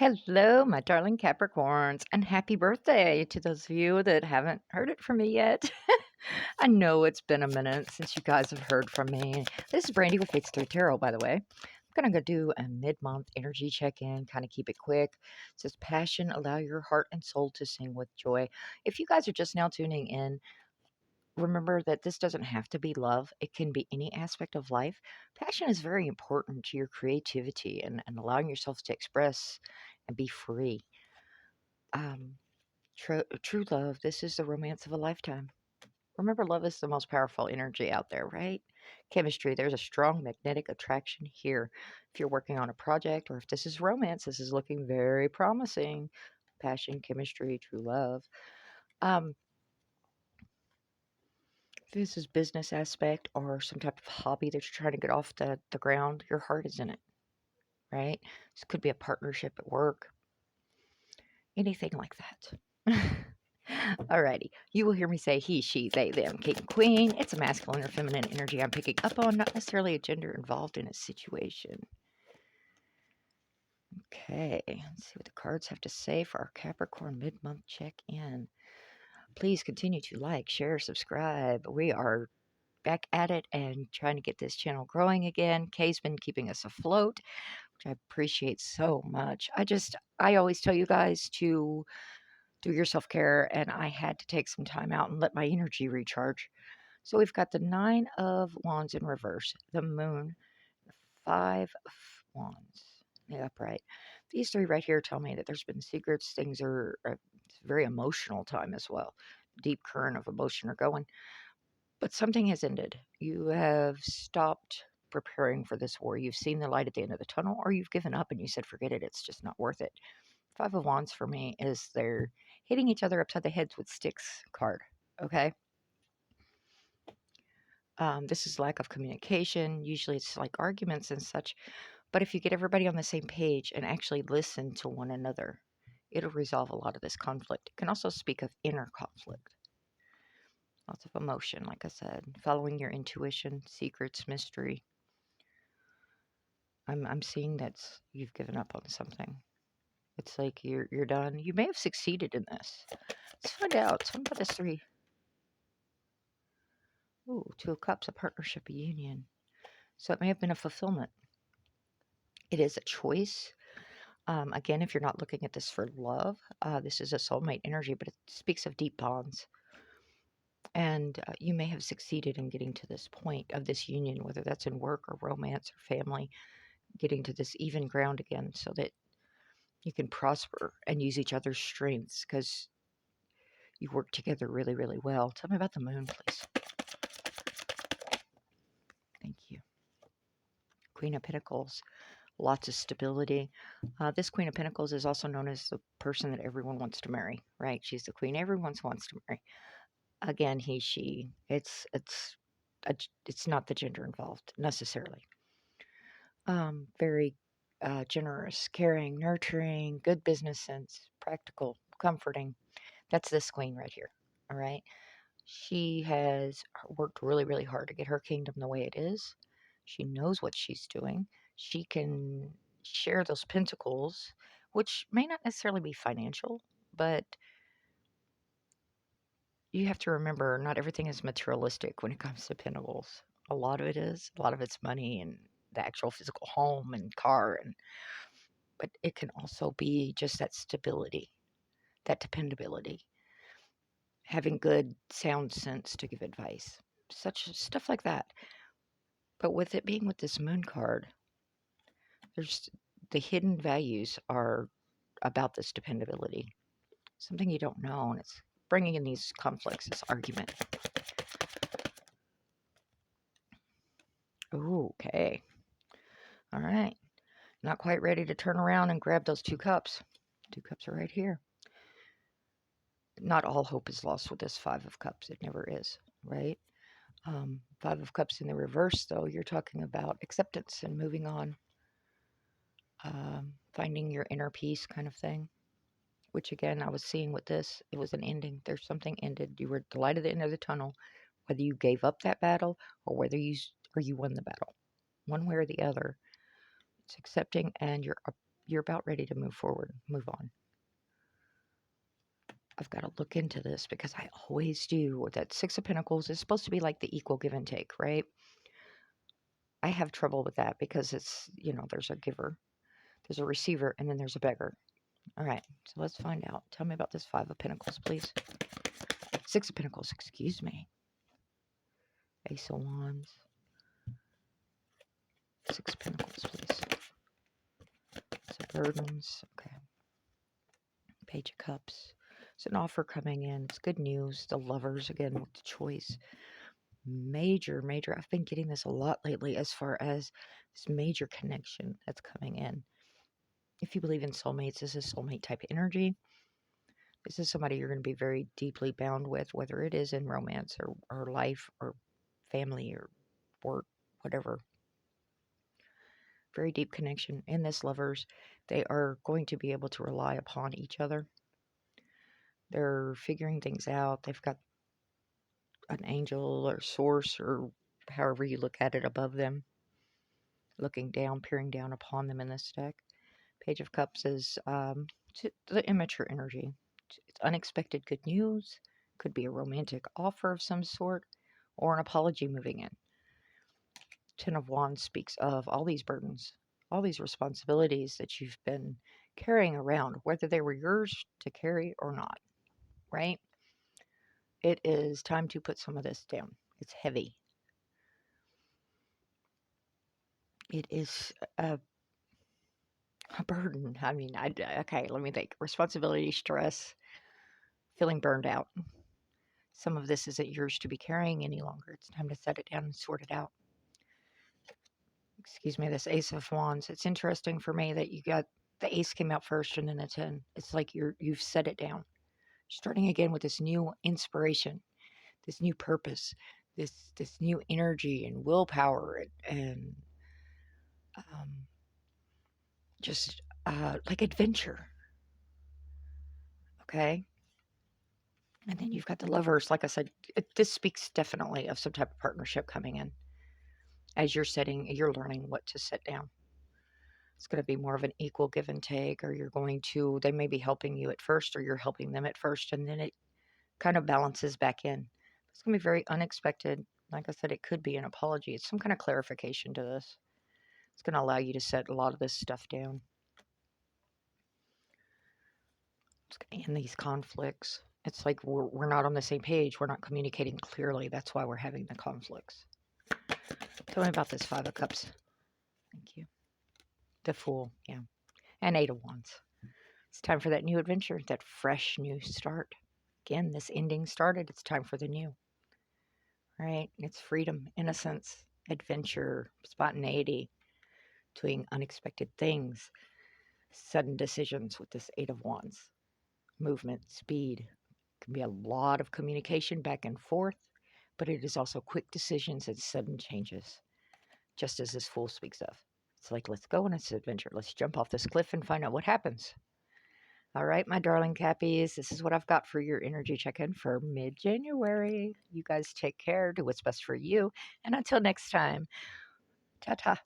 Hello, my darling Capricorns, and happy birthday to those of you that haven't heard it from me yet. I know it's been a minute since you guys have heard from me. This is Brandy with Fates 3 Tarot, by the way. I'm going to go do a mid-month energy check-in, kind of keep it quick. It says, passion, allow your heart and soul to sing with joy. If you guys are just now tuning in, remember that this doesn't have to be love. It can be any aspect of life. Passion is very important to your creativity and allowing yourself to express and be free. Um, true love, this is the romance of a lifetime. Remember, love is the most powerful energy out there, right? Chemistry, there's a strong magnetic attraction here. If you're working on a project or if this is romance, this is looking very promising. Passion, chemistry, true love. Um, if this is business aspect or some type of hobby that you're trying to get off the ground, your heart is in it, right? This could be a partnership at work, anything like that. Alrighty. You will hear me say he, she, they, them, king, queen. It's a masculine or feminine energy I'm picking up on, not necessarily a gender involved in a situation. Okay, let's see what the cards have to say for our Capricorn mid-month check-in. Please continue to like, share, subscribe. We are back at it and trying to get this channel growing again. Kay's been keeping us afloat, which I appreciate so much. I always tell you guys to do your self-care, and I had to take some time out and let my energy recharge. So we've got the Nine of Wands in reverse, the Moon, the Five of Wands, the upright. These three right here tell me that there's been secrets. Things are a very emotional time as well. Deep current of emotion are going, but something has ended. You have stopped preparing for this war. You've seen the light at the end of the tunnel, or you've given up and you said, forget it, it's just not worth it. Five of Wands for me is they're hitting each other upside the heads with sticks card. Okay. This is lack of communication. Usually it's like arguments and such. But if you get everybody on the same page and actually listen to one another, it'll resolve a lot of this conflict. It can also speak of inner conflict. Lots of emotion, like I said. Following your intuition, secrets, mystery. I'm seeing that you've given up on something. It's like you're done. You may have succeeded in this. Let's find out. Tell me about this three. Ooh, Two of Cups, a partnership, a union. So it may have been a fulfillment. It is a choice. Again, if you're not looking at this for love, this is a soulmate energy, but it speaks of deep bonds. And you may have succeeded in getting to this point of this union, whether that's in work or romance or family, getting to this even ground again so that you can prosper and use each other's strengths because you work together really, really well. Tell me about the moon, please. Thank you. Queen of Pentacles, lots of stability. This Queen of Pentacles is also known as the person that everyone wants to marry, right? She's the queen everyone wants to marry. Again, he, she. It's not the gender involved necessarily. Very generous, caring, nurturing, good business sense, practical, comforting. That's this queen right here. All right. She has worked really, really hard to get her kingdom the way it is. She knows what she's doing. She can share those pentacles, which may not necessarily be financial, but you have to remember not everything is materialistic when it comes to pentacles. A lot of it is. A lot of it's money and the actual physical home and car, but it can also be just that stability, that dependability, having good sound sense to give advice, such stuff like that. But with it being with this moon card, there's the hidden values are about this dependability, something you don't know, and it's bringing in these conflicts, this argument. Ooh, okay. All right. Not quite ready to turn around and grab those two cups. Two cups are right here. Not all hope is lost with this Five of Cups. It never is, right? Five of Cups in the reverse, though, you're talking about acceptance and moving on, finding your inner peace kind of thing. Which again, I was seeing with this, it was an ending. There's something ended. You were at the light at the end of the tunnel, whether you gave up that battle or whether you won the battle. One way or the other, it's accepting, and you're about ready to move forward, move on. I've got to look into this because I always do. That Six of Pentacles is supposed to be like the equal give and take, right? I have trouble with that because it's, there's a giver, there's a receiver, and then there's a beggar. All right, so let's find out. Tell me about this Five of Pentacles, please. Six of Pentacles, excuse me. Ace of Wands. Six of Pentacles, please. Some burdens. Okay. Page of Cups. It's an offer coming in. It's good news. The Lovers, again, with the choice. Major. I've been getting this a lot lately as far as this major connection that's coming in. If you believe in soulmates, this is soulmate type energy. This is somebody you're going to be very deeply bound with, whether it is in romance or life or family or work, whatever. Very deep connection. In this Lovers, they are going to be able to rely upon each other. They're figuring things out. They've got an angel or source or however you look at it above them, looking down, peering down upon them in this deck. Page of Cups is the immature energy. It's unexpected good news. Could be a romantic offer of some sort or an apology moving in. Ten of Wands speaks of all these burdens, all these responsibilities that you've been carrying around, whether they were yours to carry or not, right? It is time to put some of this down. It's heavy. It is a burden. I mean, okay, let me think. Responsibility, stress, feeling burned out. Some of this isn't yours to be carrying any longer. It's time to set it down and sort it out. Excuse me, this Ace of Wands. It's interesting for me that you got the Ace came out first and then the 10. It's like you've set it down. Starting again with this new inspiration, this new purpose, this new energy and willpower and just like adventure. Okay. And then you've got the Lovers. Like I said, this speaks definitely of some type of partnership coming in as you're learning what to set down. It's going to be more of an equal give and take, or they may be helping you at first, or you're helping them at first, and then it kind of balances back in. It's going to be very unexpected. Like I said, it could be an apology. It's some kind of clarification to this. It's going to allow you to set a lot of this stuff down. It's going to end these conflicts. It's like we're not on the same page. We're not communicating clearly. That's why we're having the conflicts. Tell me about this Five of Cups. Thank you. The Fool, yeah. And Eight of Wands. It's time for that new adventure, that fresh new start. Again, this ending started. It's time for the new. Right? It's freedom, innocence, adventure, spontaneity, doing unexpected things, sudden decisions with this Eight of Wands. Movement, speed. Can be a lot of communication back and forth, but it is also quick decisions and sudden changes, just as this Fool speaks of. It's like, let's go on this adventure. Let's jump off this cliff and find out what happens. All right, my darling Cappies, this is what I've got for your energy check-in for mid-January. You guys take care, do what's best for you, and until next time, ta-ta.